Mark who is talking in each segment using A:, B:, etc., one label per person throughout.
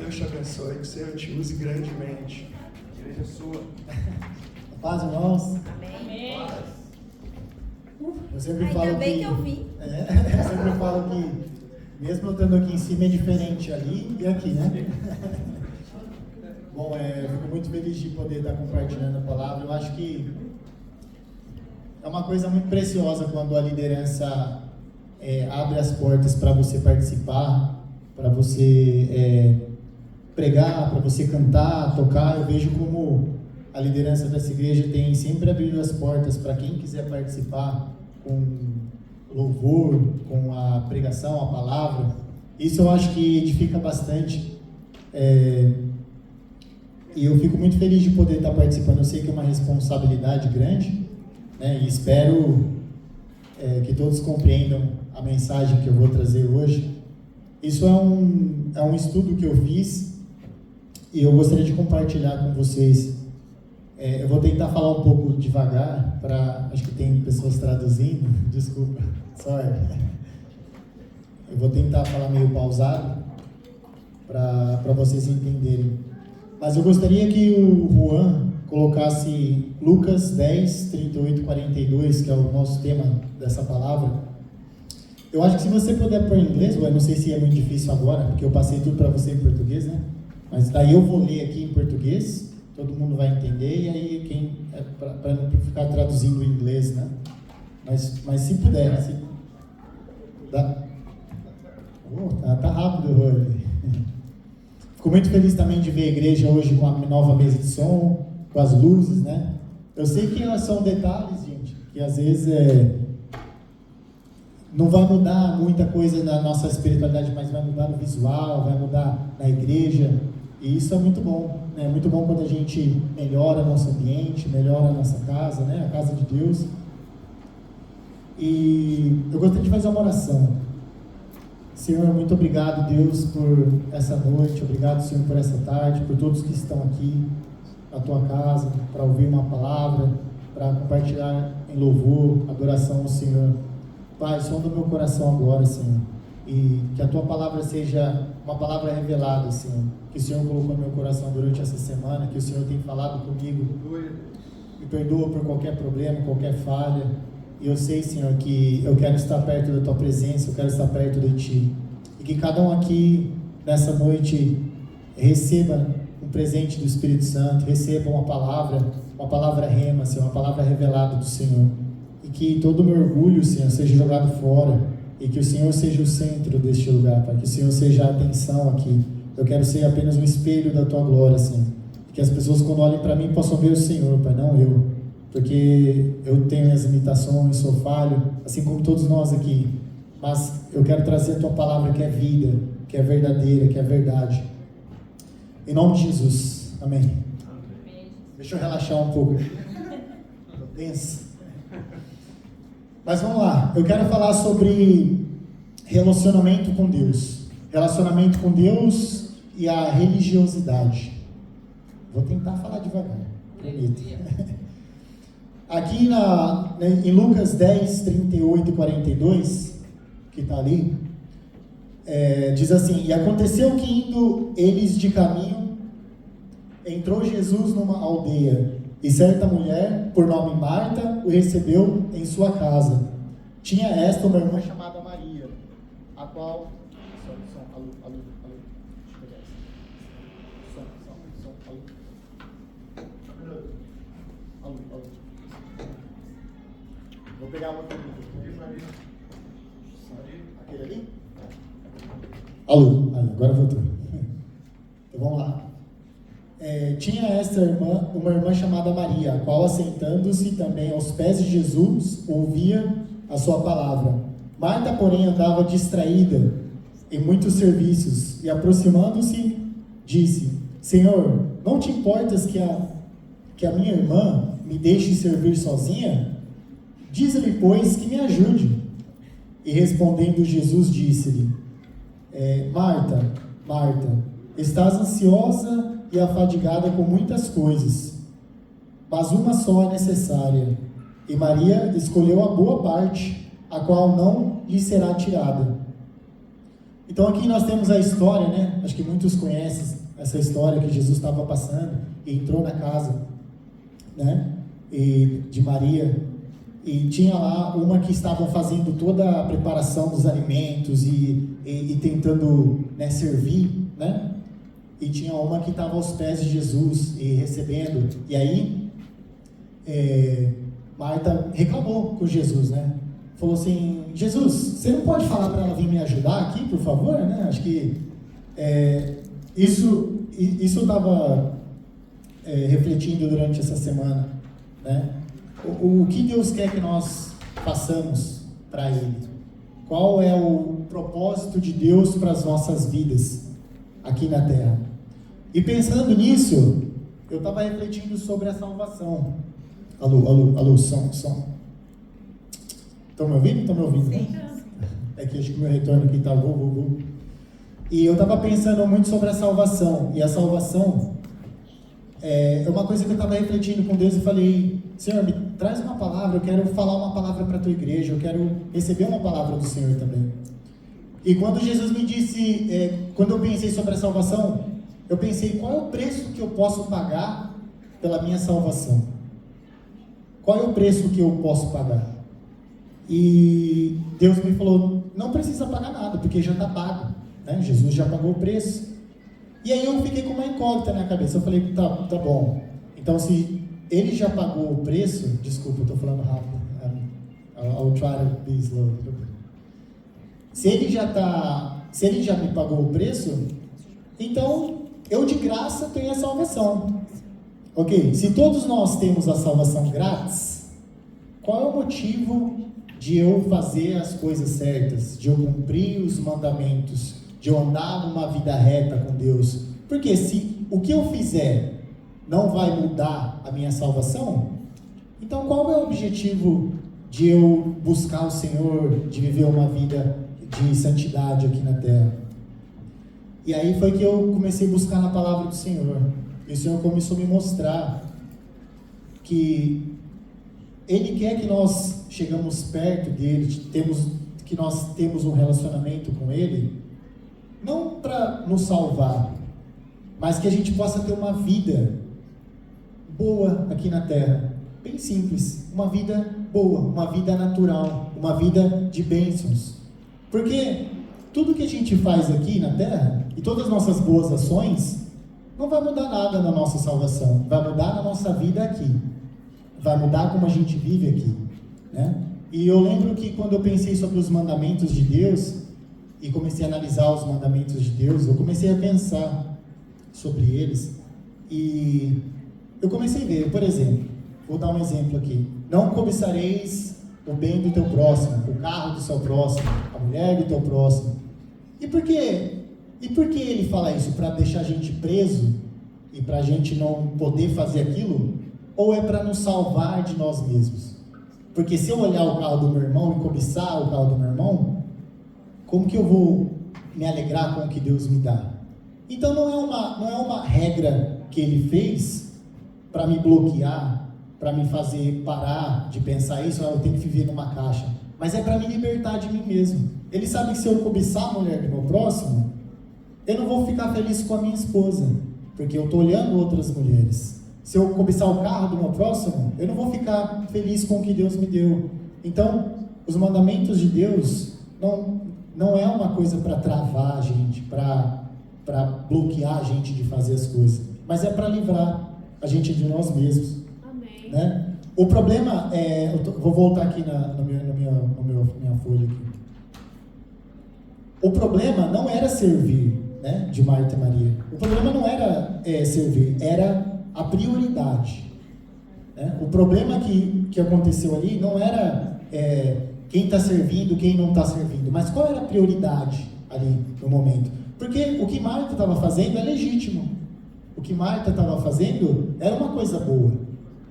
A: Deus te abençoe, que o Senhor te use grandemente. Igreja sua.
B: Paz, irmãos.
C: Amém.
B: Eu sempre
C: Ainda
B: falo
C: bem
B: que
C: que eu vim.
B: eu sempre falo que mesmo eu estando aqui em cima é diferente ali e aqui, né? Bom, eu fico muito feliz de poder estar compartilhando a palavra. Eu acho que é uma coisa muito preciosa quando a liderança abre as portas para você participar, para você pregar, para você cantar, tocar. Eu vejo como a liderança dessa igreja tem sempre abrido as portas para quem quiser participar com louvor, com a pregação, a palavra. Isso eu acho que edifica bastante. E eu fico muito feliz de poder estar participando. Eu sei que é uma responsabilidade grande, né? E espero que todos compreendam a mensagem que eu vou trazer hoje. Isso é um estudo que eu fiz e eu gostaria de compartilhar com vocês. Eu vou tentar falar um pouco devagar, acho que tem pessoas traduzindo, desculpa, sorry. Eu vou tentar falar meio pausado para vocês entenderem. Mas eu gostaria que o Juan colocasse Lucas 10, 38 e 42, que é o nosso tema dessa palavra. Eu acho que se você puder pôr em inglês, eu não sei se é muito difícil agora, porque eu passei tudo para você em português, né? Mas daí eu vou ler aqui em português, todo mundo vai entender, e aí para não ficar traduzindo em inglês, né? Mas se puder, dá. Tá rápido, Juan. Fico muito feliz também de ver a igreja hoje com a nova mesa de som, com as luzes, né? Eu sei que são detalhes, gente, que às vezes não vai mudar muita coisa na nossa espiritualidade, mas vai mudar no visual, vai mudar na igreja, e isso é muito bom, né? É muito bom quando a gente melhora nosso ambiente, melhora a nossa casa, né? A casa de Deus. E eu gostaria de fazer uma oração. Senhor, muito obrigado, Deus, por essa noite, obrigado, Senhor, por essa tarde, por todos que estão aqui na tua casa, para ouvir uma palavra, para compartilhar em louvor, adoração ao Senhor. Pai, sonda o meu coração agora, Senhor, e que a tua palavra seja uma palavra revelada, Senhor, que o Senhor colocou no meu coração durante essa semana, que o Senhor tem falado comigo. Me perdoa por qualquer problema, qualquer falha. E eu sei, Senhor, que eu quero estar perto da Tua presença, eu quero estar perto de Ti. E que cada um aqui, nessa noite, receba um presente do Espírito Santo, receba uma palavra rema, Senhor, uma palavra revelada do Senhor. E que todo o meu orgulho, Senhor, seja jogado fora. E que o Senhor seja o centro deste lugar, Pai. Que o Senhor seja a atenção aqui. Eu quero ser apenas um espelho da Tua glória, Senhor. Que as pessoas, quando olhem para mim, possam ver o Senhor, Pai, não eu. Porque eu tenho minhas limitações, sou falho, assim como todos nós aqui. Mas eu quero trazer a Tua palavra que é vida, que é verdadeira, que é verdade. Em nome de Jesus. Amém.
C: Amém.
B: Deixa eu relaxar um pouco. Estou tenso. Mas vamos lá. Eu quero falar sobre relacionamento com Deus. Relacionamento com Deus e a religiosidade. Vou tentar falar devagar. Prometo. Aqui em Lucas 10, 38 e 42, que está ali, diz assim: E aconteceu que indo eles de caminho, entrou Jesus numa aldeia, e certa mulher, por nome Marta, o recebeu em sua casa. Tinha esta uma irmã chamada Maria, a qual... Vou pegar uma pergunta. Aquele ali? Alô, agora voltou. Então vamos lá. Tinha esta irmã, uma irmã chamada Maria, a qual, assentando-se também aos pés de Jesus, ouvia a sua palavra. Marta, porém, andava distraída em muitos serviços, e aproximando-se, disse: Senhor, não te importas que a minha irmã me deixe servir sozinha? Diz-lhe, pois, que me ajude. E respondendo Jesus, disse-lhe: Marta, Marta, estás ansiosa e afadigada com muitas coisas, mas uma só é necessária. E Maria escolheu a boa parte, a qual não lhe será tirada. Então aqui nós temos a história, né? Acho que muitos conhecem essa história que Jesus estava passando e entrou na casa, né? De Maria, e tinha lá uma que estava fazendo toda a preparação dos alimentos e tentando, né, servir, né? E tinha uma que estava aos pés de Jesus e recebendo. E aí Marta reclamou com Jesus, né? Falou assim: Jesus, você não pode falar para ela vir me ajudar aqui, por favor, né? Acho que isso eu estava refletindo durante essa semana, né? O que Deus quer que nós façamos para Ele? Qual é o propósito de Deus para as nossas vidas aqui na Terra? E pensando nisso, eu estava refletindo sobre a salvação. Alô, som. Estão me ouvindo? Estão me ouvindo? Sim. É que acho que o meu retorno aqui está vou. E eu estava pensando muito sobre a salvação. E a salvação é uma coisa que eu estava refletindo com Deus e falei: Senhor, me traz uma palavra, eu quero falar uma palavra para a tua igreja, eu quero receber uma palavra do Senhor também. E quando Jesus me disse, quando eu pensei sobre a salvação, eu pensei: qual é o preço que eu posso pagar pela minha salvação? Qual é o preço que eu posso pagar? E Deus me falou: não precisa pagar nada, porque já está pago, né? Jesus já pagou o preço. E aí eu fiquei com uma incógnita na cabeça. Eu falei: tá bom, então se Ele já pagou o preço, desculpa, eu estou falando rápido, I'll try to be slow. Se Ele já me pagou o preço, então eu de graça tenho a salvação. Ok, se todos nós temos a salvação grátis, qual é o motivo de eu fazer as coisas certas, de eu cumprir os mandamentos, de eu andar numa vida reta com Deus? Porque se o que eu fizer não vai mudar a minha salvação, então qual é o objetivo de eu buscar o Senhor, de viver uma vida de santidade aqui na terra? E aí foi que eu comecei a buscar na palavra do Senhor. E o Senhor começou a me mostrar que Ele quer que nós chegamos perto dEle, que nós temos um relacionamento com Ele, não para nos salvar, mas que a gente possa ter uma vida boa aqui na terra, bem simples, uma vida boa, uma vida natural, uma vida de bênçãos. Porque tudo que a gente faz aqui na terra, e todas as nossas boas ações, não vai mudar nada na nossa salvação, vai mudar na nossa vida aqui, vai mudar como a gente vive aqui, né? E eu lembro que quando eu pensei sobre os mandamentos de Deus, e comecei a analisar os mandamentos de Deus, eu comecei a pensar sobre eles, e eu comecei a ver, por exemplo, vou dar um exemplo aqui: não cobiçareis o bem do teu próximo, o carro do seu próximo, a mulher do teu próximo. E por que ele fala isso? Para deixar a gente preso e para a gente não poder fazer aquilo? Ou é para nos salvar de nós mesmos? Porque se eu olhar o carro do meu irmão e cobiçar o carro do meu irmão, como que eu vou me alegrar com o que Deus me dá? Então não é uma regra que Ele fez para me bloquear, para me fazer parar de pensar isso, eu tenho que viver numa caixa, mas é para me libertar de mim mesmo. Ele sabe que se eu cobiçar a mulher do meu próximo, eu não vou ficar feliz com a minha esposa, porque eu estou olhando outras mulheres. Se eu cobiçar o carro do meu próximo, eu não vou ficar feliz com o que Deus me deu. Então, os mandamentos de Deus não é uma coisa para travar a gente, para bloquear a gente de fazer as coisas, mas é para livrar a gente de nós mesmos. Amém. Né? O problema é, vou voltar aqui na minha folha aqui. O problema não era servir, né, de Marta e Maria. O problema não era servir, era a prioridade. Né? O problema que aconteceu ali não era quem está servindo, quem não está servindo, mas qual era a prioridade ali no momento? Porque o que Marta estava fazendo é legítimo. O que Marta estava fazendo era uma coisa boa,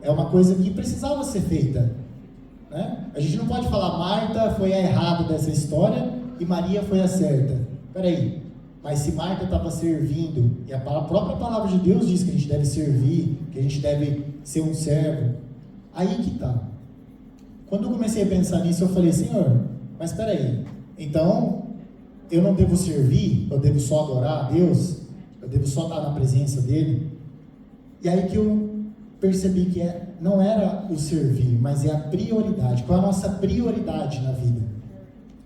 B: é uma coisa que precisava ser feita. Né? A gente não pode falar Marta foi a errada dessa história e Maria foi a certa. Peraí, mas se Marta estava servindo, e a própria palavra de Deus diz que a gente deve servir, que a gente deve ser um servo, aí que está. Quando eu comecei a pensar nisso, eu falei: Senhor, mas peraí, então eu não devo servir, eu devo só adorar a Deus, eu devo só estar na presença dele. E aí que eu percebi que não era o servir, mas é a prioridade. Qual é a nossa prioridade na vida?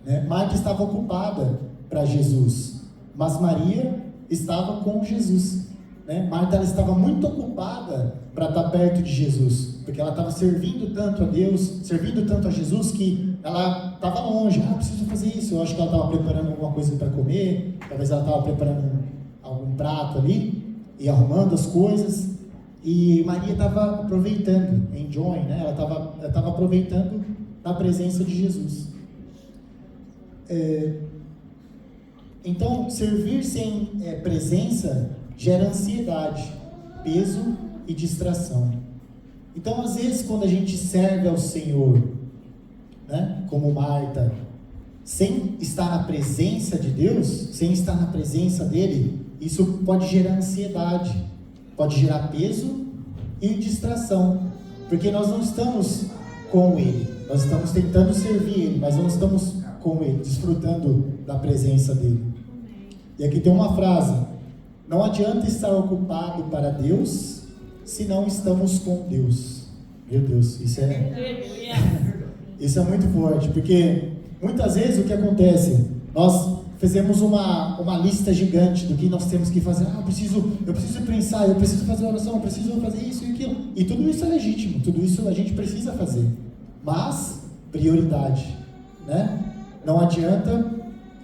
B: Né? Marta estava ocupada para Jesus, mas Maria estava com Jesus. Né? Marta, ela estava muito ocupada para estar perto de Jesus, porque ela estava servindo tanto a Deus, servindo tanto a Jesus, que ela estava longe. Preciso fazer isso. Eu acho que ela estava preparando alguma coisa para comer, talvez ela estava preparando algum prato ali e arrumando as coisas. E Maria estava aproveitando, enjoying, né? Ela estava aproveitando a presença de Jesus. Então, servir sem presença gera ansiedade, peso e distração. Então, às vezes, quando a gente serve ao Senhor, né, como Marta, sem estar na presença de Deus, sem estar na presença dele, isso pode gerar ansiedade, pode gerar peso e distração, porque nós não estamos com ele, nós estamos tentando servir ele, mas não estamos com ele, desfrutando da presença dele. E aqui tem uma frase: não adianta estar ocupado para Deus se não estamos com Deus. Meu Deus, isso é muito forte, porque muitas vezes o que acontece, nós fizemos uma lista gigante do que nós temos que fazer. Eu preciso pensar, eu preciso fazer oração, eu preciso fazer isso e aquilo, e tudo isso é legítimo, tudo isso a gente precisa fazer, mas prioridade, né? Não adianta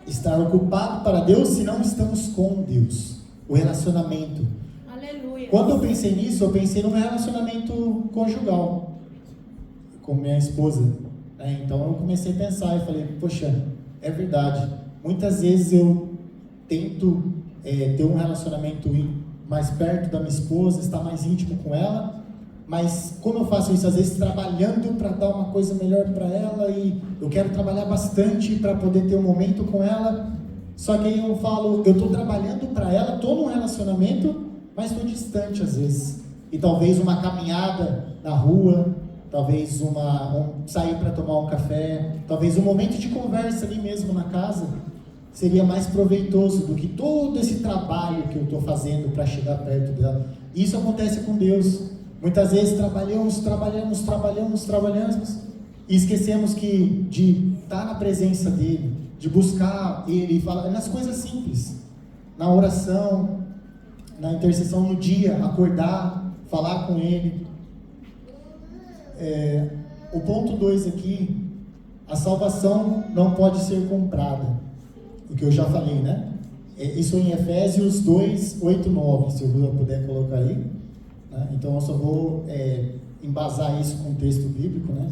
B: estar ocupado para Deus se não estamos com Deus. O relacionamento.
C: Aleluia.
B: Quando eu pensei nisso, eu pensei no meu relacionamento conjugal com minha esposa, né? Então eu comecei a pensar e falei, poxa, é verdade. Muitas vezes eu tento ter um relacionamento mais perto da minha esposa, estar mais íntimo com ela, mas como eu faço isso? Às vezes trabalhando para dar uma coisa melhor para ela, e eu quero trabalhar bastante para poder ter um momento com ela, só que aí eu falo, eu estou trabalhando para ela, estou num relacionamento, mas estou distante às vezes, e talvez uma caminhada na rua, talvez sair para tomar um café, talvez um momento de conversa ali mesmo na casa, seria mais proveitoso do que todo esse trabalho que eu estou fazendo para chegar perto dela. E isso acontece com Deus. Muitas vezes trabalhamos e esquecemos de estar na presença dele, de buscar ele, falar nas coisas simples, na oração, na intercessão no dia, acordar, falar com ele. O ponto 2 aqui, a salvação não pode ser comprada, o que eu já falei, né? Isso em Efésios 2, 8, 9, se eu puder colocar aí. Então eu só vou embasar isso com o texto bíblico, né?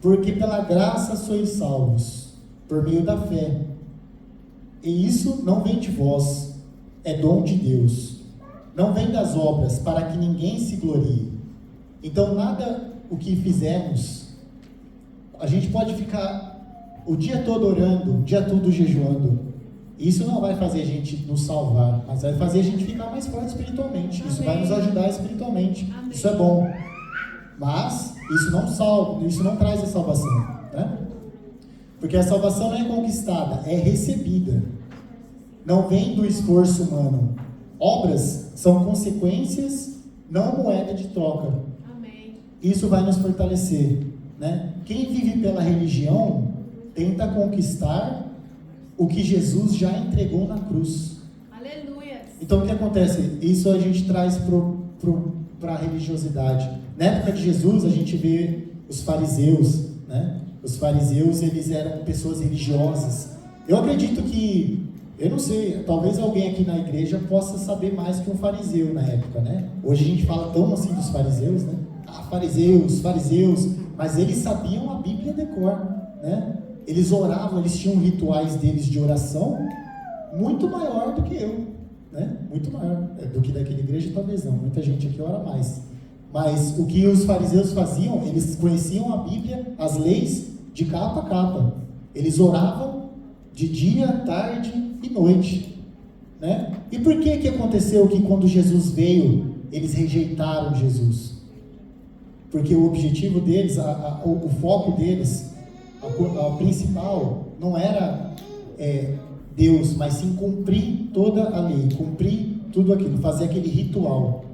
B: Porque pela graça sois salvos, por meio da fé, e isso não vem de vós, é dom de Deus, não vem das obras, para que ninguém se glorie. Então nada o que fizemos, a gente pode ficar o dia todo orando, o dia todo jejuando, isso não vai fazer a gente nos salvar, mas vai fazer a gente ficar mais forte espiritualmente. Amém. Isso vai nos ajudar espiritualmente. Amém. Isso é bom. Mas isso não salva, isso não traz a salvação, né? Porque a salvação não é conquistada, é recebida. Não vem do esforço humano. Obras são consequências, não moeda de troca.
C: Amém.
B: Isso vai nos fortalecer, né? Quem vive pela religião tenta conquistar o que Jesus já entregou na cruz.
C: Aleluia.
B: Então o que acontece? Isso a gente traz para a religiosidade. Na época de Jesus a gente vê os fariseus, né? Os fariseus, eles eram pessoas religiosas. Eu acredito que, eu não sei, talvez alguém aqui na igreja possa saber mais que um fariseu na época, né? Hoje a gente fala tão assim dos fariseus, né? Fariseus, mas eles sabiam a Bíblia de cor, né? Eles oravam, eles tinham rituais deles de oração muito maior do que eu, né? Muito maior do que daquela igreja, talvez não. Muita gente aqui ora mais. Mas o que os fariseus faziam, eles conheciam a Bíblia, as leis, de capa a capa. Eles oravam de dia, tarde e noite, né? E por que aconteceu que quando Jesus veio, eles rejeitaram Jesus? Porque o objetivo deles, o foco deles, a principal, não era Deus, mas sim cumprir toda a lei, cumprir tudo aquilo, fazer aquele ritual.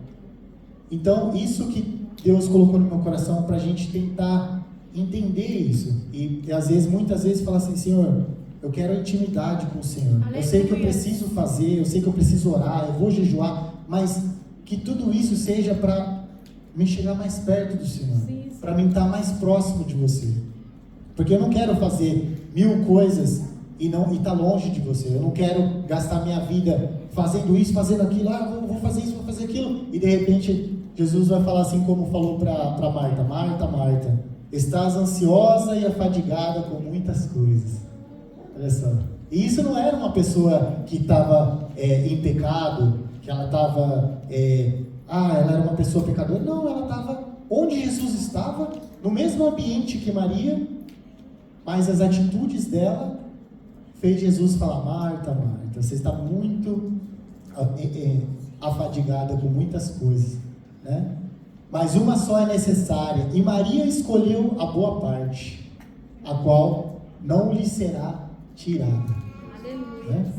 B: Então, isso que Deus colocou no meu coração para a gente tentar entender isso. E às vezes, muitas vezes, falar assim: Senhor, eu quero intimidade com o Senhor.
C: Aleluia.
B: Eu sei que eu preciso fazer, eu sei que eu preciso orar, eu vou jejuar, mas que tudo isso seja para me chegar mais perto do Senhor, para mim estar mais próximo de você. Porque eu não quero fazer 1000 coisas e estar longe de você. Eu não quero gastar minha vida fazendo isso, fazendo aquilo, vou fazer isso, vou fazer aquilo, e de repente Jesus vai falar assim como falou para Marta: Marta, Marta, estás ansiosa e afadigada com muitas coisas. Olha só. E isso não era uma pessoa que estava em pecado, que ela estava, ela era uma pessoa pecadora. Não, ela estava onde Jesus estava, no mesmo ambiente que Maria, mas as atitudes dela fez Jesus falar: Marta, Marta, você está muito afadigada com muitas coisas, né? Mas uma só é necessária, e Maria escolheu a boa parte, a qual não lhe será tirada.
C: Aleluia.
B: Né?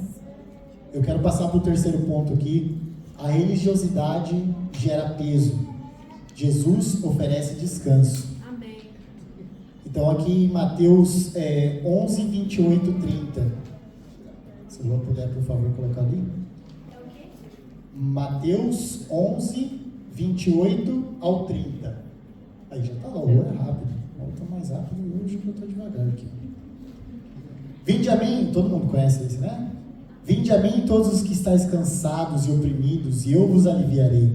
B: Eu quero passar para o terceiro ponto aqui. A religiosidade gera peso. Jesus oferece descanso.
C: Amém.
B: Então aqui em Mateus 11, 28, 30. Se eu puder, por favor, colocar ali.
C: É o quê?
B: Mateus 11, 28 ao 30. Aí já está lá, é rápido. Eu estou mais rápido hoje que eu estou devagar aqui. Vinde a mim, todo mundo conhece esse, né? Vinde a mim todos os que estáis cansados e oprimidos, e eu vos aliviarei.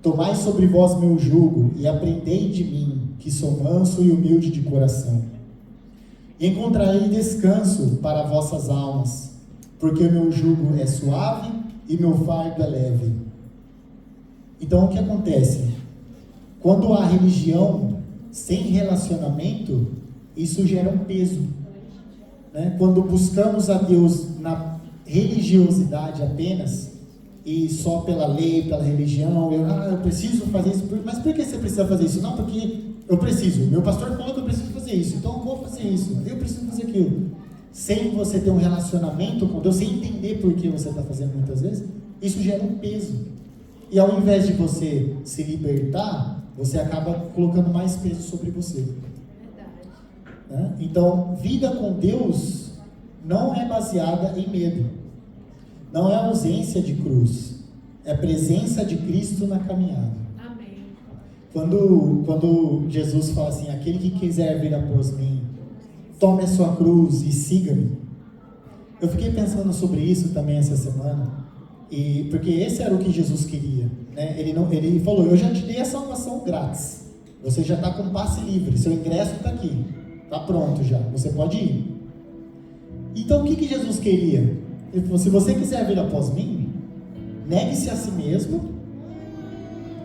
B: Tomai sobre vós meu jugo, e aprendei de mim, que sou manso e humilde de coração. E encontrarei descanso para vossas almas, porque o meu jugo é suave e meu fardo é leve. Então o que acontece? Quando há religião sem relacionamento, isso gera um peso. Né? Quando buscamos a Deus na religiosidade apenas, e só pela lei, pela religião, eu preciso fazer isso, mas por que você precisa fazer isso? Não, porque eu preciso, meu pastor falou que eu preciso fazer isso, então eu vou fazer isso, eu preciso fazer aquilo. Sem você ter um relacionamento com Deus, sem entender por que você está fazendo muitas vezes, isso gera um peso. E ao invés de você se libertar, você acaba colocando mais peso sobre você.
C: Verdade.
B: Né? Então, vida com Deus não é baseada em medo, não é ausência de cruz, é a presença de Cristo na caminhada.
C: Amém.
B: Quando Jesus fala assim: aquele que quiser vir após mim, tome a sua cruz e siga-me. Eu fiquei pensando sobre isso também essa semana, porque esse era o que Jesus queria, né? Ele falou: eu já te dei a salvação grátis, você já está com passe livre, seu ingresso está aqui, está pronto já, você pode ir. Então o que Jesus queria? Ele falou: se você quiser vir após mim, negue-se a si mesmo,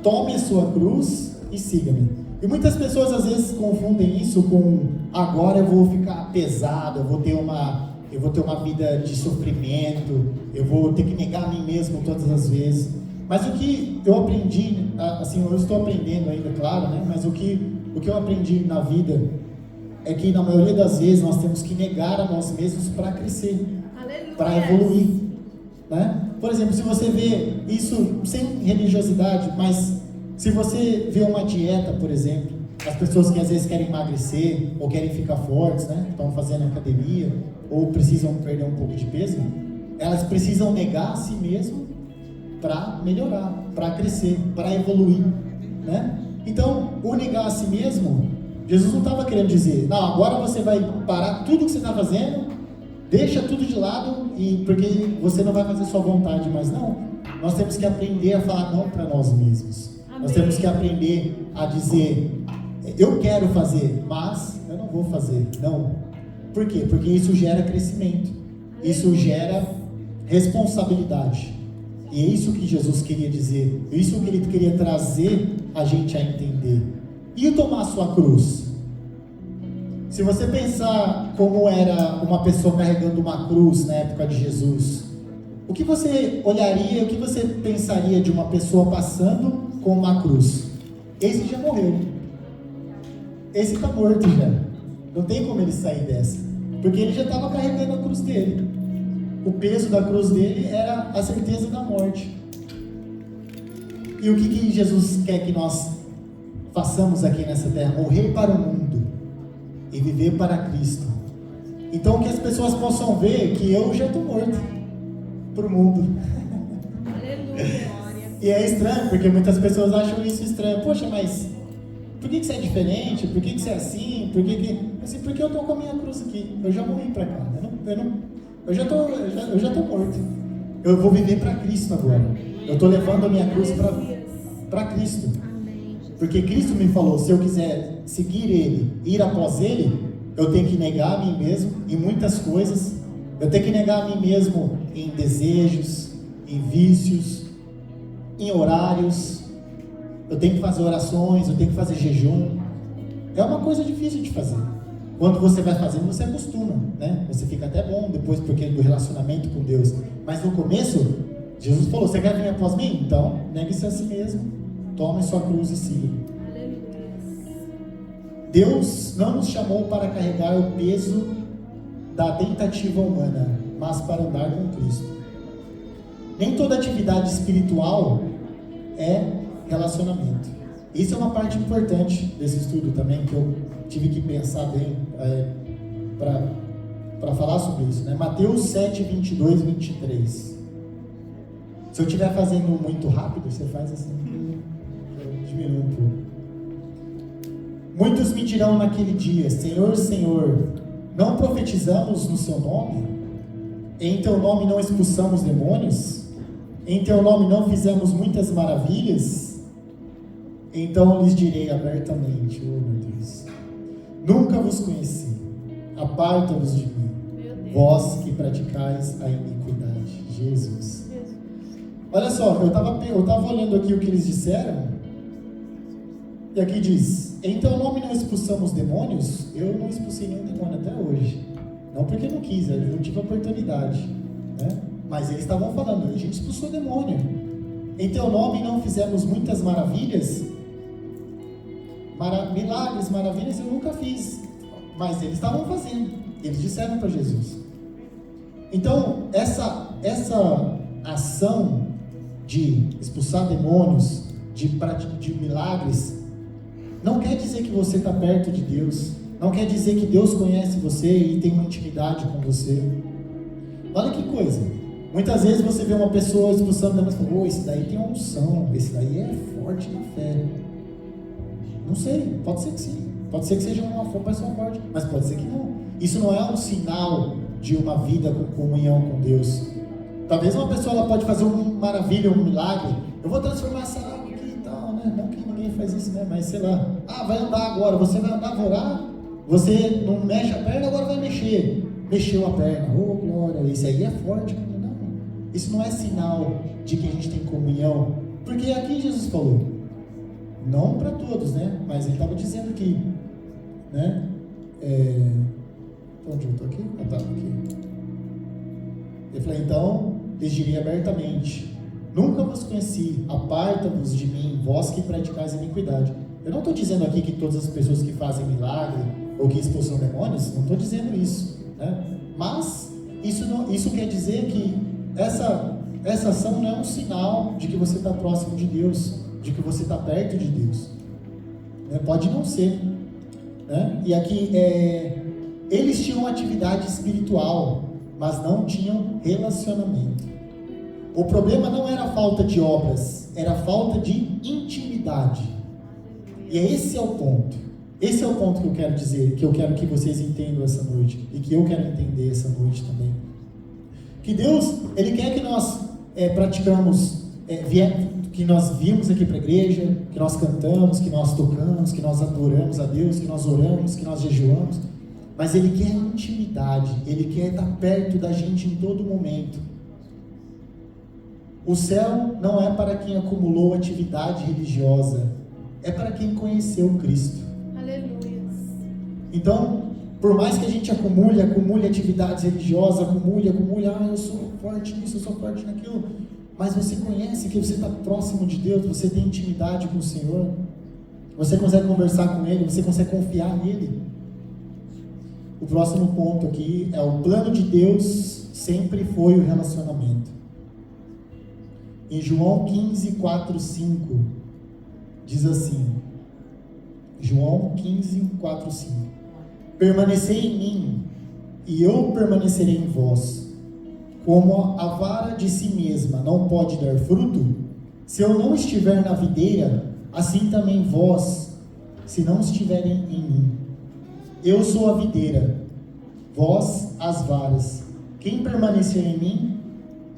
B: tome a sua cruz e siga-me. E muitas pessoas às vezes confundem isso com: agora eu vou ficar pesado, eu vou ter uma vida de sofrimento, eu vou ter que negar a mim mesmo todas as vezes. Mas o que eu aprendi, assim, eu estou aprendendo ainda, claro, né? Mas o que eu aprendi na vida é que na maioria das vezes nós temos que negar a nós mesmos para crescer, para evoluir, né? Por exemplo, se você vê isso sem religiosidade, mas se você vê uma dieta, por exemplo, as pessoas que às vezes querem emagrecer ou querem ficar fortes, né? Estão fazendo academia ou precisam perder um pouco de peso, elas precisam negar a si mesmo para melhorar, para crescer, para evoluir, né? Então, o negar a si mesmo, Jesus não estava querendo dizer: não, agora você vai parar tudo que você está fazendo, deixa tudo de lado, porque você não vai fazer sua vontade mais. Não, nós temos que aprender a falar não para nós mesmos. Amém. Nós temos que aprender a dizer: eu quero fazer, mas eu não vou fazer. Não. Por quê? Porque isso gera crescimento, isso gera responsabilidade. E é isso que Jesus queria dizer, é isso que Ele queria trazer a gente a entender. E tomar a sua cruz? Se você pensar como era uma pessoa carregando uma cruz na época de Jesus, o que você olharia, o que você pensaria de uma pessoa passando com uma cruz? Esse já morreu. Esse está morto já. Não tem como ele sair dessa. Porque ele já estava carregando a cruz dele. o peso da cruz dele era a certeza da morte. E o que Jesus quer que nós façamos aqui nessa terra? Morrer para o mundo e viver para Cristo. Então que as pessoas possam ver que eu já estou morto para o mundo.
C: Aleluia.
B: E é estranho, porque muitas pessoas acham isso estranho. Poxa, mas por que você é diferente? Por que você é assim? Assim, porque eu estou com a minha cruz aqui. Eu já morri para cá. Eu já estou morto. Eu vou viver para Cristo agora. Eu estou levando a minha cruz para Cristo. Porque Cristo me falou, se eu quiser seguir Ele, ir após Ele, eu tenho que negar a mim mesmo em muitas coisas. Eu tenho que negar a mim mesmo em desejos, em vícios, em horários. Eu tenho que fazer orações, eu tenho que fazer jejum. É uma coisa difícil de fazer. Quando você vai fazendo, você acostuma, né? Você fica até bom depois porque do relacionamento com Deus. Mas no começo, Jesus falou, você quer vir após mim? Então, negue-se a si mesmo, tome sua cruz e siga. Deus não nos chamou para carregar o peso da tentativa humana, mas para andar com Cristo. Nem toda atividade espiritual é relacionamento. Isso é uma parte importante desse estudo também, que eu tive que pensar bem para falar sobre isso, né? Mateus 7, 22, 23. Se eu estiver fazendo muito rápido, você faz assim, diminui um pouco. Muitos me dirão naquele dia, Senhor, Senhor, não profetizamos no seu nome? Em teu nome não expulsamos demônios? Em teu nome não fizemos muitas maravilhas? Então lhes direi abertamente, oh meu Deus, nunca vos conheci, aparta-vos de mim, vós que praticais a iniquidade. Jesus. Olha só, eu estava olhando aqui o que eles disseram, e aqui diz, em teu nome não expulsamos demônios? Eu não expulsei nenhum demônio até hoje, não porque eu não quis, eu não tive oportunidade, né? Mas eles estavam falando, a gente expulsou demônio. Em teu nome não fizemos muitas maravilhas? Milagres, maravilhas eu nunca fiz, mas eles estavam fazendo, eles disseram para Jesus. Então, essa ação de expulsar demônios, de milagres, não quer dizer que você está perto de Deus, não quer dizer que Deus conhece você e tem uma intimidade com você. Olha que coisa, muitas vezes você vê uma pessoa expulsando demônios e fala, esse daí tem uma unção, esse daí é forte na fé. Não sei, pode ser que sim, pode ser que seja uma pessoa forte, mas pode ser que não. Isso não é um sinal de uma vida com comunhão com Deus. Talvez uma pessoa ela pode fazer uma maravilha, um milagre, eu vou transformar essa água aqui e tal, né? Não que ninguém faz isso, né? Mas sei lá, vai andar agora, você vai andar, vai orar, você não mexe a perna, agora vai mexer. Mexeu a perna, oh glória, isso aí é forte. Não, isso não é sinal de que a gente tem comunhão, porque aqui Jesus falou, não para todos, né? Mas ele estava dizendo que, né? Onde eu estou aqui? Eu estava aqui. Ele falou, então, lhes direi abertamente, nunca vos conheci, aparta-vos de mim, vós que praticais iniquidade. Eu não estou dizendo aqui que todas as pessoas que fazem milagre ou que expulsam demônios, não estou dizendo isso, né? Mas isso quer dizer que essa ação não é um sinal de que você está próximo de Deus, de que você está perto de Deus, né? Pode não ser, né? E aqui eles tinham atividade espiritual, mas não tinham relacionamento. O problema não era a falta de obras, era a falta de intimidade. E esse é o ponto. Esse é o ponto que eu quero dizer, que eu quero que vocês entendam essa noite, e que eu quero entender essa noite também. Que Deus, Ele quer que nós praticamos, que nós viemos aqui para a igreja, que nós cantamos, que nós tocamos, que nós adoramos a Deus, que nós oramos, que nós jejuamos, mas Ele quer intimidade, Ele quer estar perto da gente em todo momento. O céu não é para quem acumulou atividade religiosa, é para quem conheceu Cristo.
C: Aleluia.
B: Então, por mais que a gente acumule atividades religiosas, acumule, eu sou forte nisso, eu sou forte naquilo, mas você conhece que você está próximo de Deus, você tem intimidade com o Senhor, você consegue conversar com Ele, você consegue confiar nele. O próximo ponto aqui é o plano de Deus sempre foi o relacionamento. Em João 15, 4, 5, diz assim, João 15, 4, 5, permanecei em mim, e eu permanecerei em vós. Como a vara de si mesma não pode dar fruto, se eu não estiver na videira, assim também vós, se não estiverem em mim. Eu sou a videira, vós as varas. Quem permanecer em mim,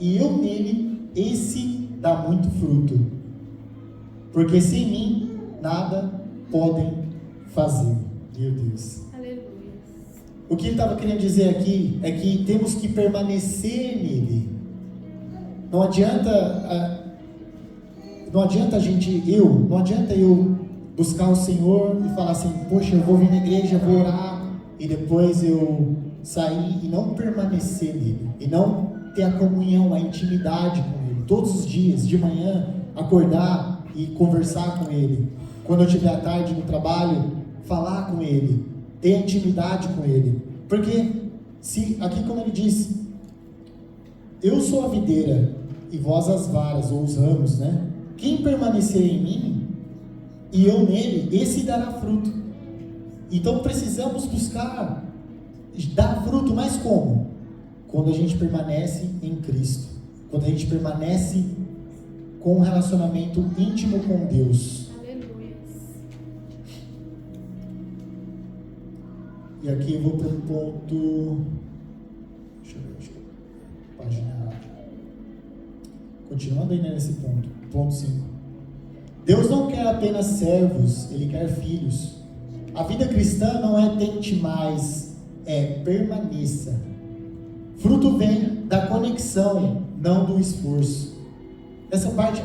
B: e eu nele, esse dá muito fruto. Porque sem mim, nada podem fazer. Meu Deus.
C: Aleluia.
B: O que ele estava querendo dizer aqui é que temos que permanecer nele. Não adianta eu buscar o Senhor e falar assim, poxa, eu vou vir na igreja, vou orar, e depois eu sair e não permanecer nele, e não ter a comunhão, a intimidade com ele, todos os dias, de manhã, acordar e conversar com ele, quando eu estiver à tarde no trabalho, falar com ele, ter intimidade com ele, porque, se aqui como ele diz, eu sou a videira, e vós as varas, ou os ramos, né? Quem permanecer em mim, e eu nele, esse dará fruto. Então precisamos buscar dar fruto, mas como? Quando a gente permanece em Cristo, quando a gente permanece com um relacionamento íntimo com Deus.
C: Aleluia.
B: E aqui eu vou para o ponto, deixa eu ver, página errada. Continuando aí nesse ponto 5. Deus não quer apenas servos, Ele quer filhos. A vida cristã não é tente mais, é permaneça. Fruto vem da conexão, não do esforço. Essa parte,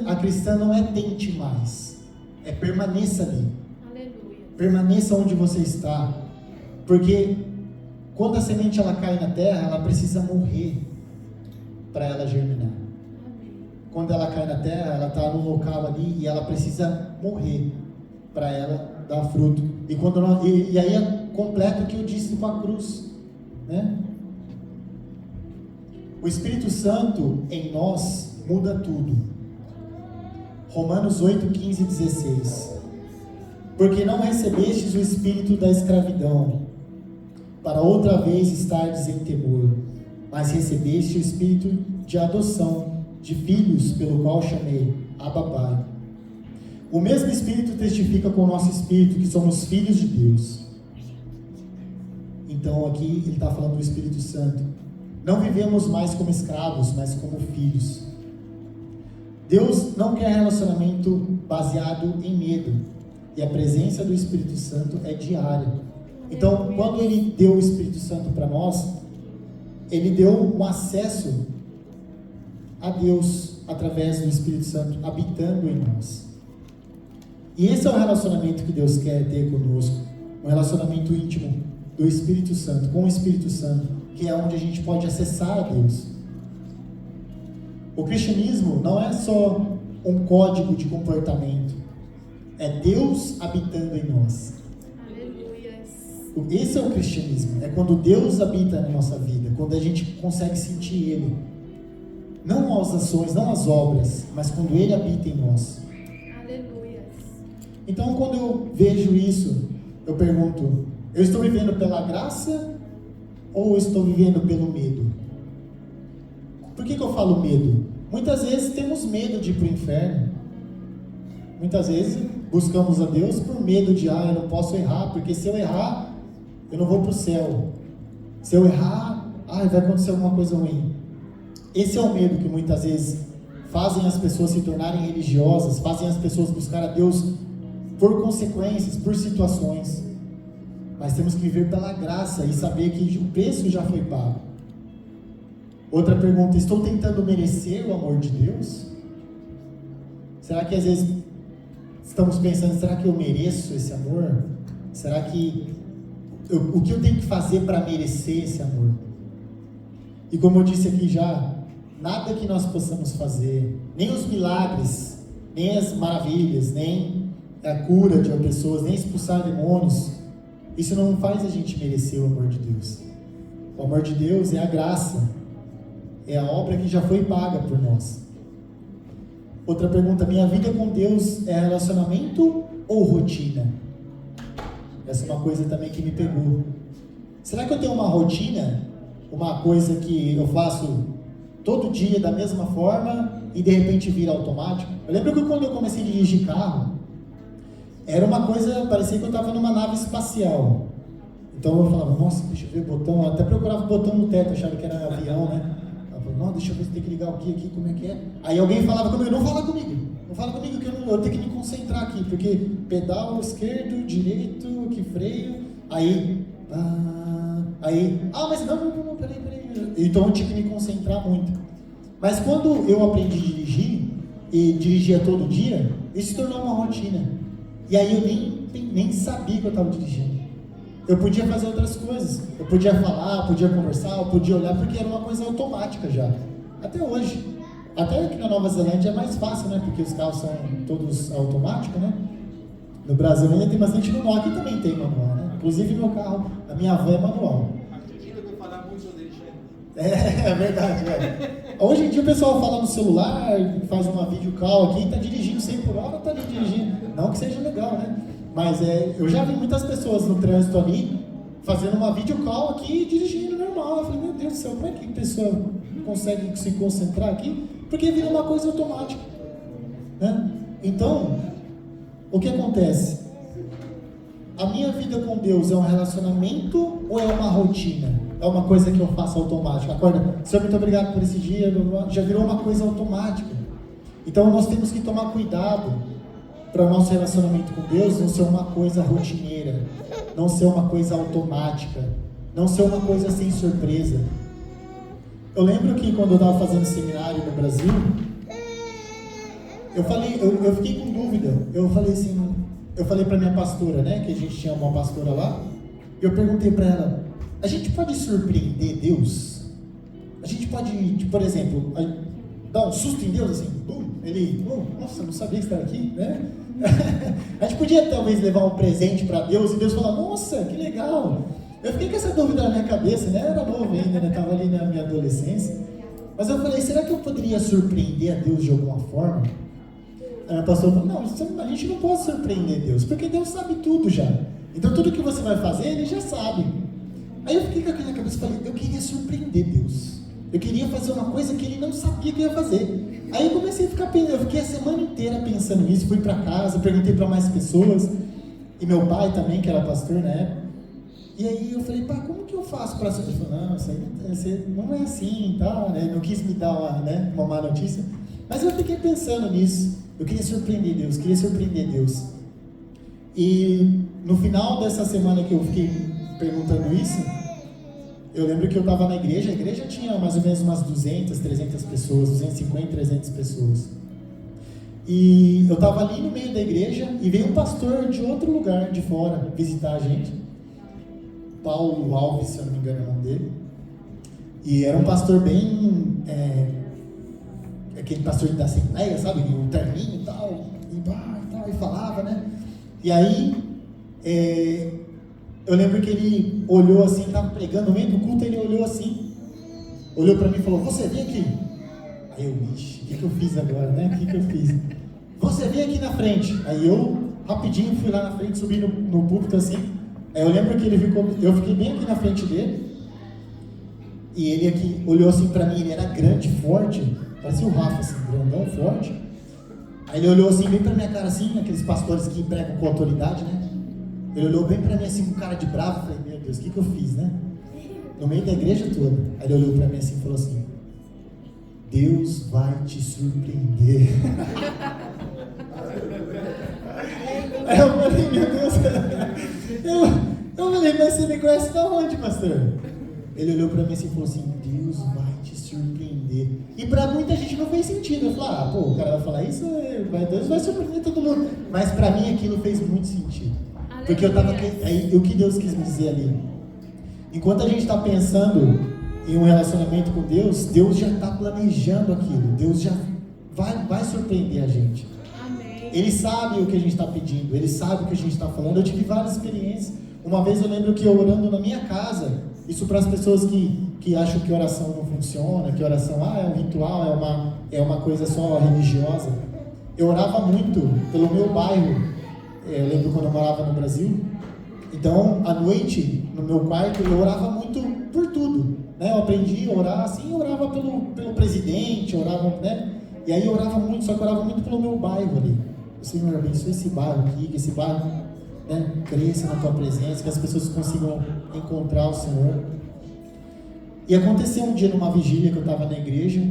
B: a cristã não é tente mais, é permaneça ali.
C: Aleluia.
B: Permaneça onde você está, porque quando a semente ela cai na terra, ela precisa morrer para ela germinar.
C: Amém.
B: Quando ela cai na terra, ela está num local ali e ela precisa morrer para ela dar fruto. E quando não, e aí é completo o que eu disse com a cruz, né? O Espírito Santo em nós muda tudo. Romanos 8, 15 e 16. Porque não recebestes o espírito da escravidão, para outra vez estardes em temor, mas recebeste o espírito de adoção, de filhos, pelo qual chamei, Abba Pai. O mesmo Espírito testifica com o nosso espírito que somos filhos de Deus. Então aqui ele está falando do Espírito Santo. Não vivemos mais como escravos, mas como filhos. Deus não quer relacionamento baseado em medo. E a presença do Espírito Santo é diária. Então, quando Ele deu o Espírito Santo para nós, Ele deu um acesso a Deus através do Espírito Santo habitando em nós. E esse é o relacionamento que Deus quer ter conosco, um relacionamento íntimo do Espírito Santo, com o Espírito Santo, que é onde a gente pode acessar a Deus. O cristianismo não é só um código de comportamento, é Deus habitando em nós.
C: Aleluia.
B: Esse é o cristianismo, é quando Deus habita na nossa vida, quando a gente consegue sentir Ele, não as ações, não as obras, mas quando Ele habita em nós.
C: Aleluia.
B: Então, quando eu vejo isso, eu pergunto, eu estou vivendo pela graça ou eu estou vivendo pelo medo? Por que eu falo medo? Muitas vezes temos medo de ir para o inferno. Muitas vezes buscamos a Deus por medo de, eu não posso errar, porque se eu errar, eu não vou para o céu. Se eu errar, vai acontecer alguma coisa ruim. Esse é o medo que muitas vezes fazem as pessoas se tornarem religiosas, fazem as pessoas buscar a Deus por consequências, por situações. Mas temos que viver pela graça e saber que o preço já foi pago. Outra pergunta, estou tentando merecer o amor de Deus? Será que às vezes estamos pensando, será que eu mereço esse amor? Será que o que eu tenho que fazer para merecer esse amor? E como eu disse aqui já, nada que nós possamos fazer, nem os milagres, nem as maravilhas, nem a cura de pessoas, nem expulsar demônios, isso não faz a gente merecer o amor de Deus. O amor de Deus é a graça. é a obra que já foi paga por nós. Outra pergunta, minha vida com Deus é relacionamento ou rotina? Essa é uma coisa também que me pegou. Será que eu tenho uma rotina? Uma coisa que eu faço todo dia da mesma forma e de repente vira automático? Eu lembro que quando eu comecei a dirigir carro, era uma coisa, parecia que eu estava numa nave espacial. Então eu falava, nossa, deixa eu ver o botão, eu até procurava o botão no teto, achava que era avião, né? Eu falava, não, deixa eu ver se tem que ligar o que aqui, como é que é. Aí alguém falava comigo, não fala comigo que eu tenho que me concentrar aqui, porque pedal esquerdo, direito, que freio, mas não, peraí. Então eu tinha que me concentrar muito. Mas quando eu aprendi a dirigir, e dirigia todo dia, isso se tornou uma rotina. E aí eu nem sabia que eu estava dirigindo. Eu podia fazer outras coisas. Eu podia falar, eu podia conversar, eu podia olhar, porque era uma coisa automática já. Até hoje. Até aqui na Nova Zelândia é mais fácil, né? Porque os carros são todos automáticos, né? No Brasil ainda tem bastante manual. Aqui também tem manual, né? Inclusive meu carro, a minha van é manual.
D: Acredita que eu falar muito sobre dirigindo?
B: É verdade, velho. Hoje em dia o pessoal fala no celular, faz uma videocall aqui, tá dirigindo 100 por hora, tá ali dirigindo. Não que seja legal, né? Mas eu já vi muitas pessoas no trânsito ali, fazendo uma videocall aqui e dirigindo normal. Eu falei, meu Deus do céu, como é que a pessoa consegue se concentrar aqui? Porque vira uma coisa automática, né? Então, o que acontece? A minha vida com Deus é um relacionamento ou é uma rotina? É uma coisa que eu faço automática? Acorda, Senhor, muito obrigado por esse dia, já virou uma coisa automática. Então nós temos que tomar cuidado para o nosso relacionamento com Deus não ser uma coisa rotineira, não ser uma coisa automática, não ser uma coisa sem surpresa. Eu lembro que quando eu estava fazendo seminário no Brasil, eu fiquei com dúvida. Eu falei para minha pastora, né, que a gente tinha uma pastora lá, eu perguntei para ela, a gente pode surpreender Deus? A gente pode, por exemplo, dar um susto em Deus, assim, nossa, não sabia que você estava aqui, né? A gente podia talvez levar um presente para Deus e Deus falar, nossa, que legal. Eu fiquei com essa dúvida na minha cabeça, né? Eu era novo ainda, né? Estava ali na minha adolescência. Mas eu falei, será que eu poderia surpreender a Deus de alguma forma? A minha pastora falou, não, a gente não pode surpreender Deus, porque Deus sabe tudo já. Então tudo que você vai fazer, Ele já sabe. Aí eu fiquei com aquilo na cabeça e falei, eu queria surpreender Deus. Eu queria fazer uma coisa que Ele não sabia que ia fazer. Aí eu comecei a ficar pensando, eu fiquei a semana inteira pensando nisso, fui para casa, perguntei para mais pessoas, e meu pai também, que era pastor na época. E aí eu falei, pá, como que eu faço para surpreender? Ele falou, não, isso aí não é assim, tá, né? Não quis me dar uma má notícia. Mas eu fiquei pensando nisso. Eu queria surpreender Deus. E no final dessa semana que eu fiquei perguntando isso, eu lembro que eu estava na igreja, a igreja tinha mais ou menos umas 200, 300 pessoas, 250, 300 pessoas. E eu estava ali no meio da igreja e veio um pastor de outro lugar, de fora, visitar a gente. Paulo Alves, se eu não me engano é o nome dele. E era um pastor bem... aquele pastor da Assembleia, sabe? O terninho e tal, e falava, né? E aí, eu lembro que ele olhou assim, estava pregando no meio do culto, ele olhou assim, olhou para mim e falou, você vem aqui. Aí eu, ixi, o que eu fiz agora, né? O que eu fiz? Você vem aqui na frente. Aí eu, rapidinho, fui lá na frente, subi no púlpito assim. Aí eu lembro que eu fiquei bem aqui na frente dele, e ele aqui olhou assim para mim, ele era grande, forte, parecia o Rafa, assim, grandão, forte. Aí ele olhou assim, bem pra minha cara, assim, aqueles pastores que pregam com autoridade, né? Ele olhou bem pra mim, assim, com cara de bravo. Falei, meu Deus, o que eu fiz, né? No meio da igreja toda. Aí ele olhou pra mim assim e falou assim, Deus vai te surpreender. Aí eu falei, meu Deus. Eu falei, mas você me conhece da onde, pastor? Ele olhou pra mim assim e falou assim, Deus vai te surpreender. E pra muita gente não fez sentido. Eu falei, o cara vai falar isso, Deus vai surpreender todo mundo. Mas pra mim aquilo fez muito sentido. Porque eu tava... Aí, o que Deus quis me dizer ali? Enquanto a gente está pensando em um relacionamento com Deus, Deus já está planejando aquilo. Deus já vai surpreender a gente.
C: Amém.
B: Ele sabe o que a gente está pedindo, Ele sabe o que a gente está falando. Eu tive várias experiências. Uma vez eu lembro que eu orando na minha casa, isso para as pessoas que que acham que oração não funciona, que oração é um ritual, é uma coisa só religiosa. Eu orava muito pelo meu bairro. Eu lembro quando eu morava no Brasil. Então, à noite, no meu quarto, eu orava muito por tudo, né? Eu aprendi a orar assim, eu orava pelo presidente, orava, né? E aí eu orava muito, só que eu orava muito pelo meu bairro ali. O Senhor abençoe esse bairro aqui, que esse bairro, né, cresça na tua presença, que as pessoas consigam encontrar o Senhor. E aconteceu um dia numa vigília que eu estava na igreja,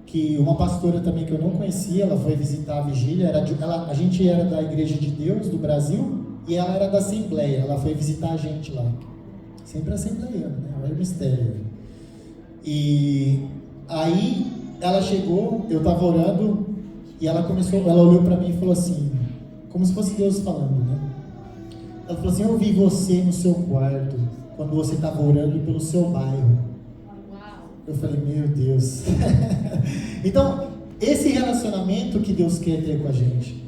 B: que uma pastora também que eu não conhecia, ela foi visitar a vigília, a gente era da Igreja de Deus do Brasil, e ela era da Assembleia, ela foi visitar a gente lá. Sempre assembleiana, né? Olha o mistério. E aí ela chegou, eu estava orando, e ela olhou para mim e falou assim, como se fosse Deus falando, né? Ela falou assim, eu vi você no seu quarto, quando você estava orando pelo seu bairro. Eu falei, meu Deus. Então, esse relacionamento que Deus quer ter com a gente,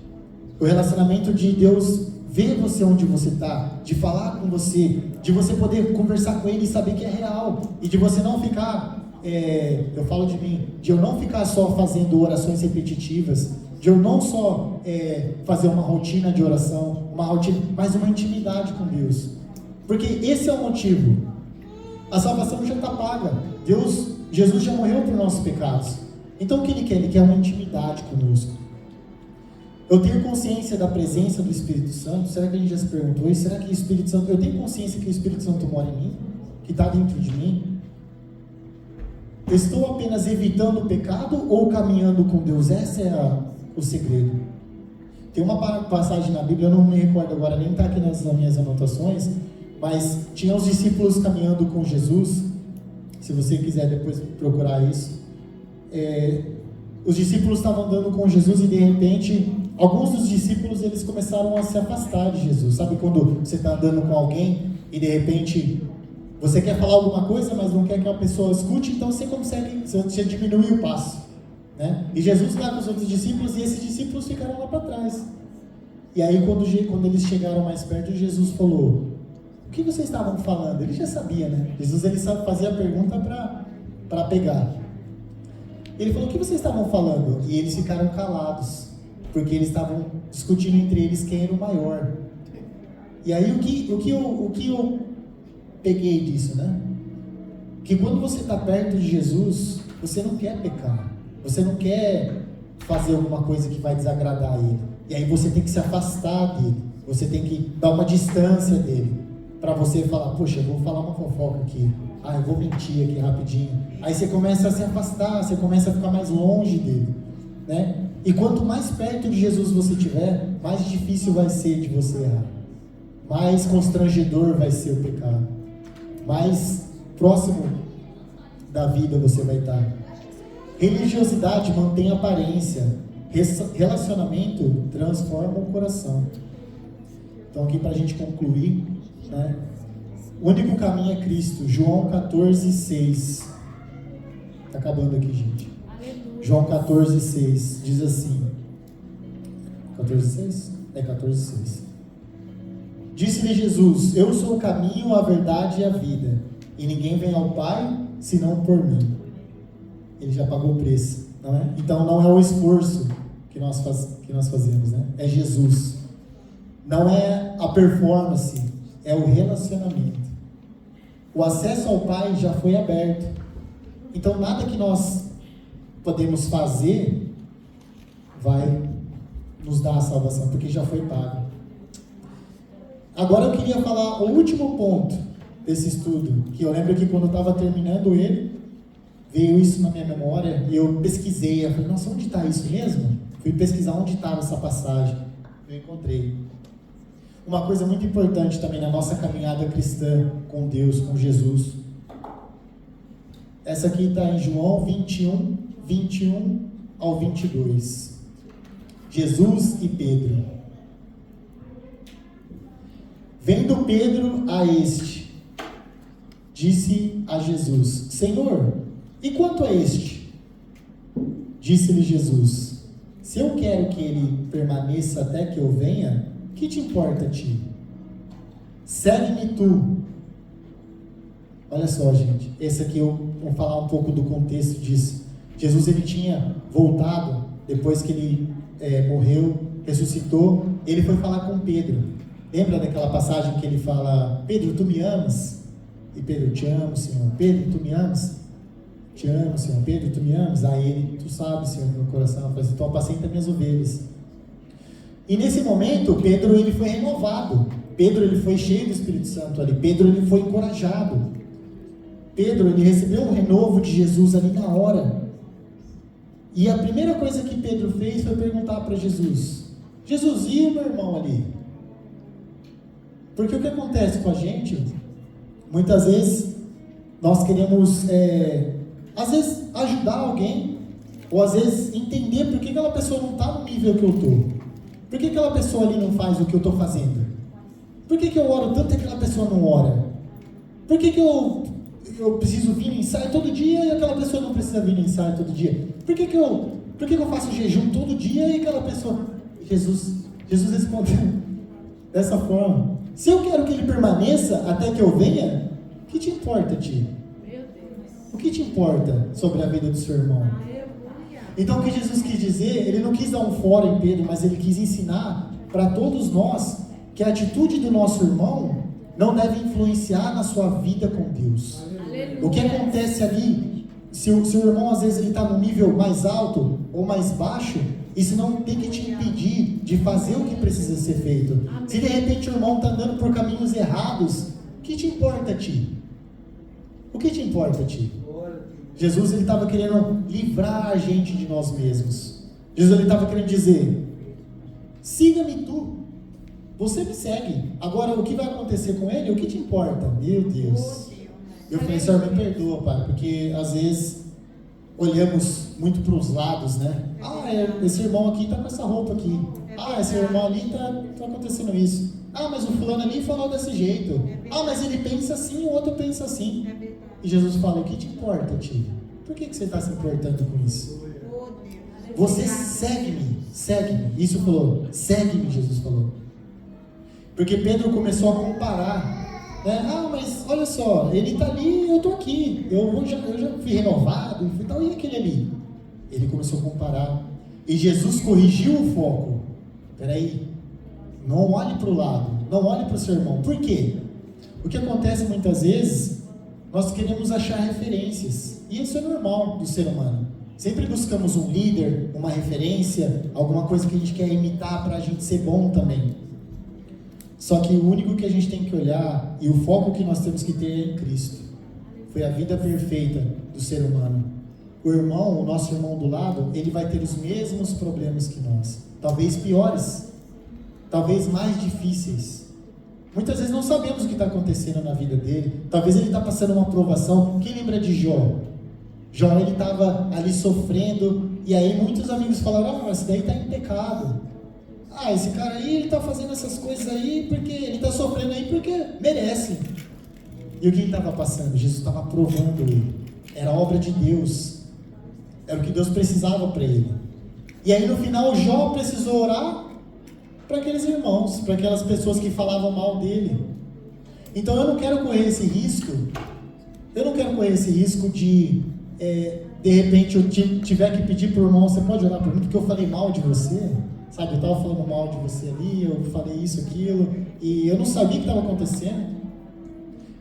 B: o relacionamento de Deus ver você onde você está, de falar com você, de você poder conversar com Ele e saber que é real, e de você não ficar, eu falo de mim, de eu não ficar só fazendo orações repetitivas, de eu não só fazer uma rotina de oração, mas uma intimidade com Deus, porque esse é o motivo. A salvação já está paga. Jesus já morreu por nossos pecados. Então o que Ele quer? Ele quer uma intimidade conosco. Eu tenho consciência da presença do Espírito Santo? Será que a gente já se perguntou isso? Será que o Espírito Santo... Eu tenho consciência que o Espírito Santo mora em mim? Que está dentro de mim? Eu estou apenas evitando o pecado ou caminhando com Deus? Esse é o segredo. Tem uma passagem na Bíblia, eu não me recordo agora, nem está aqui nas minhas anotações, mas tinha os discípulos caminhando com Jesus. Se você quiser depois procurar isso, os discípulos estavam andando com Jesus e de repente alguns dos discípulos eles começaram a se afastar de Jesus. Sabe quando você está andando com alguém e de repente você quer falar alguma coisa, mas não quer que a pessoa escute, então você diminui o passo, né? E Jesus lá com os outros discípulos, e esses discípulos ficaram lá para trás. E aí quando eles chegaram mais perto, Jesus falou, o que vocês estavam falando? Ele já sabia, né? Jesus ele fazia a pergunta para pegar. Ele falou, o que vocês estavam falando? E eles ficaram calados, porque eles estavam discutindo entre eles quem era o maior. E aí o que eu peguei disso, né? Que quando você está perto de Jesus, você não quer pecar. Você não quer fazer alguma coisa que vai desagradar Ele. E aí você tem que se afastar dele. Você tem que dar uma distância dele. Para você falar, poxa, eu vou falar uma fofoca aqui. Eu vou mentir aqui rapidinho. Aí você começa a se afastar, você começa a ficar mais longe dele, né? E quanto mais perto de Jesus você estiver, mais difícil vai ser de você errar. Mais constrangedor vai ser o pecado. Mais próximo da vida você vai estar. Religiosidade mantém aparência. Relacionamento transforma o coração. Então aqui para a gente concluir, né? O único caminho é Cristo. João 14:6. Está acabando aqui, gente.
C: Aleluia.
B: João 14:6 diz assim. 14:6? 14:6. Disse-lhe Jesus, eu sou o caminho, a verdade e a vida, e ninguém vem ao Pai senão por mim. Ele já pagou o preço, não é? Então não é o esforço que nós fazemos, né? É Jesus. Não é a performance, é o relacionamento. O acesso ao Pai já foi aberto. Então nada que nós podemos fazer vai nos dar a salvação, porque já foi pago. Agora eu queria falar o último ponto desse estudo, que eu lembro que quando eu estava terminando ele, veio isso na minha memória, e eu pesquisei, eu falei, nossa, onde está isso mesmo? Fui pesquisar onde estava essa passagem, eu encontrei. Uma coisa muito importante também na nossa caminhada cristã com Deus, com Jesus. Essa aqui está em João 21 ao 22. Jesus e Pedro. Vendo Pedro a este, disse a Jesus, Senhor, e quanto a este? Disse-lhe Jesus, se eu quero que ele permaneça até que eu venha, que te importa a ti? Segue-me tu. Olha só, gente, esse aqui eu vou falar um pouco do contexto disso. Jesus, ele tinha voltado, depois que ele morreu, ressuscitou, ele foi falar com Pedro. Lembra daquela passagem que ele fala: Pedro, tu me amas? E Pedro: te amo, Senhor. Pedro, tu me amas? Te amo, Senhor. Pedro, tu me amas? Aí ele: tu sabes, Senhor, no meu coração. Eu falei assim: então apacenta minhas ovelhas. E nesse momento, Pedro, ele foi renovado. Pedro, ele foi cheio do Espírito Santo ali. Pedro, ele foi encorajado. Pedro, ele recebeu um renovo de Jesus ali na hora. E a primeira coisa que Pedro fez foi perguntar para Jesus: Jesus, e o meu irmão ali? Porque o que acontece com a gente, muitas vezes, nós queremos, às vezes, ajudar alguém, ou às vezes entender por que aquela pessoa não está no nível que eu estou. Por que aquela pessoa ali não faz o que eu estou fazendo? Por que eu oro tanto e aquela pessoa não ora? Por que eu preciso vir em ensaio todo dia e aquela pessoa não precisa vir em ensaio todo dia? Por que eu faço jejum todo dia e aquela pessoa... Jesus respondeu dessa forma: se eu quero que ele permaneça até que eu venha, o que te importa, tio?
C: Meu Deus.
B: O que te importa sobre a vida do seu irmão?
C: Aleluia.
B: Então o que Jesus quis dizer, ele não quis dar um fora em Pedro, mas ele quis ensinar para todos nós que a atitude do nosso irmão não deve influenciar na sua vida com Deus.
C: Aleluia.
B: O que acontece ali, se o seu irmão às vezes ele está no nível mais alto ou mais baixo, isso não tem que te impedir de fazer o que precisa ser feito.
C: Amém.
B: Se de repente o irmão está andando por caminhos errados, o que te importa a ti? O que te importa a ti? Jesus, ele estava querendo livrar a gente de nós mesmos. Jesus, ele estava querendo dizer: siga-me tu, você me segue. Agora, o que vai acontecer com ele, o que te importa? Meu Deus. Eu falei: Senhor, me perdoa, Pai, porque às vezes olhamos muito para os lados, né? Esse irmão aqui está com essa roupa aqui. Esse irmão ali está acontecendo isso. Mas o fulano ali falou desse jeito. Mas ele pensa assim, o outro pensa assim. E Jesus fala: o que te importa, tio? Por que você está se importando com isso? Você segue-me, segue-me. Isso falou, segue-me, Jesus falou. Porque Pedro começou a comparar, né? Mas olha só, ele está ali, eu estou aqui. Eu já fui renovado, e aquele ali? Ele começou a comparar. E Jesus corrigiu o foco. Peraí, não olhe para o lado, não olhe para o seu irmão. Por quê? O que acontece muitas vezes, nós queremos achar referências. E isso é normal do ser humano. Sempre buscamos um líder, uma referência, alguma coisa que a gente quer imitar para a gente ser bom também. Só que o único que a gente tem que olhar e o foco que nós temos que ter é em Cristo. Foi a vida perfeita do ser humano. O irmão, o nosso irmão do lado, ele vai ter os mesmos problemas que nós. Talvez piores, talvez mais difíceis. Muitas vezes não sabemos o que está acontecendo na vida dele. Talvez ele está passando uma provação. Quem lembra de Jó? Jó, ele estava ali sofrendo, e aí muitos amigos falaram: esse daí está em pecado. Esse cara aí, ele está fazendo essas coisas aí porque ele está sofrendo aí porque merece. E o que ele estava passando? Jesus estava provando ele. Era obra de Deus. Era o que Deus precisava para ele. E aí no final Jó precisou orar para aqueles irmãos, para aquelas pessoas que falavam mal dele. Então eu não quero correr esse risco. Eu não quero correr esse risco de repente eu tiver que pedir para o irmão: você pode orar por mim porque eu falei mal de você? Sabe, eu estava falando mal de você ali, eu falei isso, aquilo, e eu não sabia o que estava acontecendo.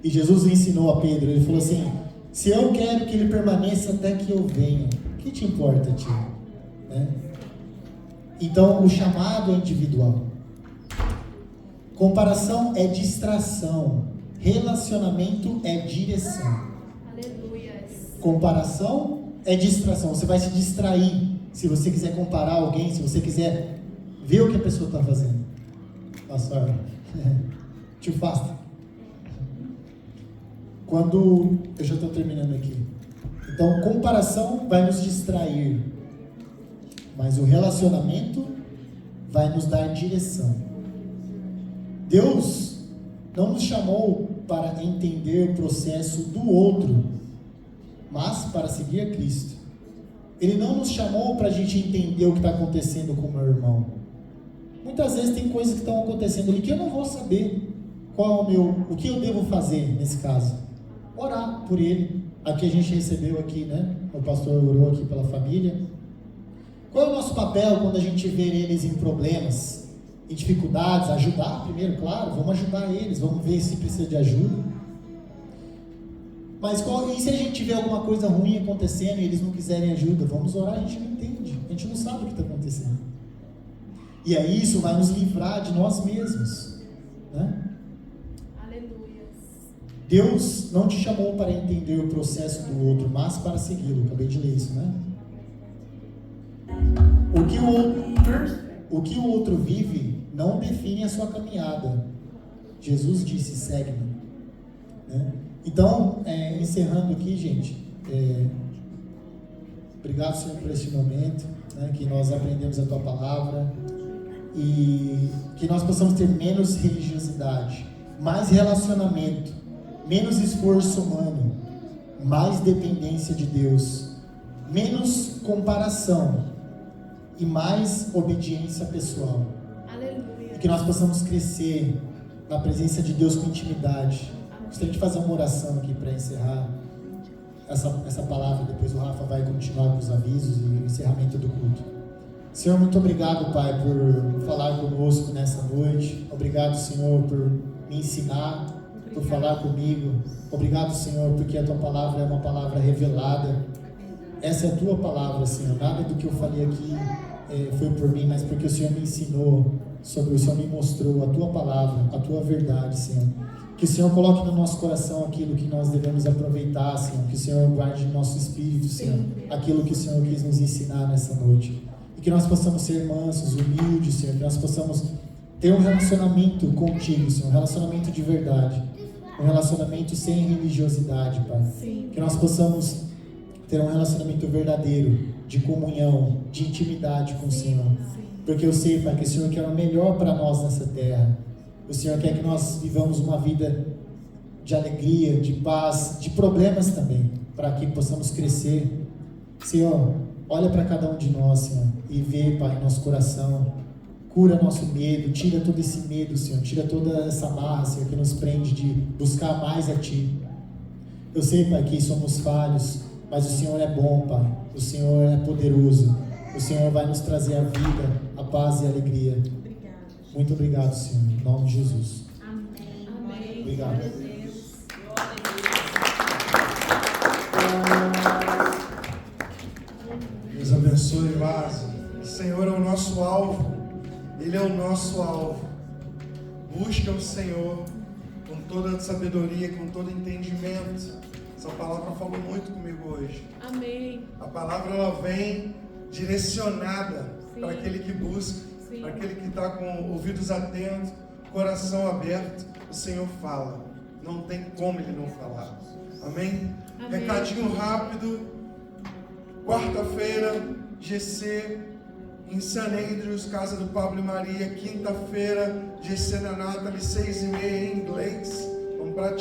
B: E Jesus ensinou a Pedro, ele falou assim: se eu quero que ele permaneça até que eu venha, o que te importa, tio? Né? Então, o chamado é individual. Comparação é distração. Relacionamento é direção.
C: Aleluia.
B: Comparação é distração. Você vai se distrair se você quiser comparar alguém, se você quiser ver o que a pessoa está fazendo. Pastor, too fast. Quando eu já estou terminando aqui. Então, comparação vai nos distrair, mas o relacionamento vai nos dar direção. Deus não nos chamou para entender o processo do outro, mas para seguir a Cristo. Ele não nos chamou para a gente entender o que está acontecendo com o meu irmão. Muitas vezes tem coisas que estão acontecendo ali que eu não vou saber o que eu devo fazer nesse caso. orar por ele. Aqui a gente recebeu aqui, né? O pastor orou aqui pela família. Qual é o nosso papel quando a gente vê eles em problemas, em dificuldades? Ajudar primeiro, claro, vamos ajudar eles, vamos ver se precisa de ajuda. Mas e se a gente tiver alguma coisa ruim acontecendo e eles não quiserem ajuda? Vamos orar, a gente não entende, a gente não sabe o que está acontecendo. E aí isso vai nos livrar de nós mesmos, né?
C: Aleluia.
B: Deus não te chamou para entender o processo do outro, mas para segui-lo. Acabei de ler isso, né? O que o outro vive não define a sua caminhada. Jesus disse, segue-me, né? Então, encerrando aqui, gente, obrigado, Senhor, por este momento, né, que nós aprendemos a Tua Palavra e que nós possamos ter menos religiosidade, mais relacionamento, menos esforço humano, mais dependência de Deus, menos comparação e mais obediência pessoal.
C: Aleluia.
B: E que nós possamos crescer na presença de Deus com intimidade. Gostaria de fazer uma oração aqui para encerrar essa palavra. Depois o Rafa vai continuar com os avisos e o encerramento do culto. Senhor, muito obrigado, Pai, por falar conosco nessa noite. Obrigado, Senhor, por me ensinar, por falar comigo. Obrigado, Senhor, porque a Tua palavra é uma palavra revelada. Essa é a Tua palavra, Senhor. Nada do que eu falei aqui foi por mim, mas porque o Senhor me ensinou sobre, o Senhor me mostrou a Tua palavra, a Tua verdade, Senhor. Que o Senhor coloque no nosso coração aquilo que nós devemos aproveitar, Senhor. Que o Senhor guarde no nosso espírito, Senhor, aquilo que o Senhor quis nos ensinar nessa noite. E que nós possamos ser mansos, humildes, Senhor. Que nós possamos ter um relacionamento contigo, Senhor. Um relacionamento de verdade. Um relacionamento sem religiosidade, Pai.
C: Sim.
B: Que nós possamos ter um relacionamento verdadeiro, de comunhão, de intimidade com o Senhor. Porque eu sei, Pai, que o Senhor quer o melhor para nós nessa terra. O Senhor quer que nós vivamos uma vida de alegria, de paz, de problemas também, para que possamos crescer. Senhor, olha para cada um de nós, Senhor, e vê, Pai, nosso coração. Cura nosso medo, tira todo esse medo, Senhor. Tira toda essa marra, Senhor, que nos prende de buscar mais a Ti. Eu sei, Pai, que somos falhos, mas o Senhor é bom, Pai. O Senhor é poderoso. O Senhor vai nos trazer a vida, a paz e a alegria. Muito obrigado, Senhor, em nome de Jesus.
C: Amém. Amém.
B: Obrigado.
C: Glória a Deus.
A: Deus abençoe, Vaso. O Senhor é o nosso alvo. Ele é o nosso alvo. Busca o Senhor com toda sabedoria, com todo entendimento. Essa palavra falou muito comigo hoje.
C: Amém.
A: A palavra ela vem direcionada
C: Sim.
A: para aquele que busca,
C: Sim.
A: para aquele que está com ouvidos atentos, coração aberto. O Senhor fala. Não tem como Ele não falar. Amém?
C: Amém.
A: Recadinho rápido. Quarta-feira, GC em St. Andrews, casa do Pablo e Maria. Quinta-feira, GC na Nathalie, 6h30 em inglês. Vamos praticar.